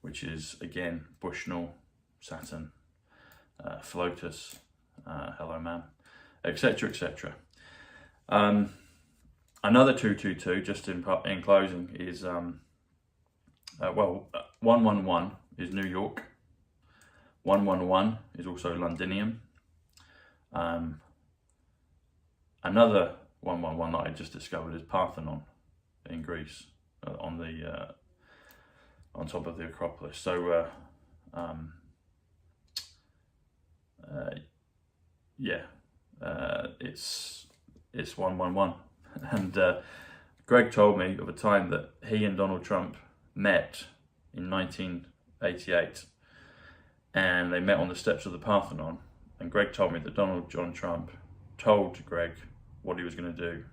which is again Bushnell, Saturn, Flotus, Hello Man, etc., etc. Another 222, just in closing, is 111 is New York. 111 is also Londinium. Another 111 that I just discovered is Parthenon in Greece, on top of the Acropolis. So it's 111. And Greg told me of a time that he and Donald Trump met in 1988, and they met on the steps of the Parthenon. And Greg told me that Donald John Trump told Greg what he was going to do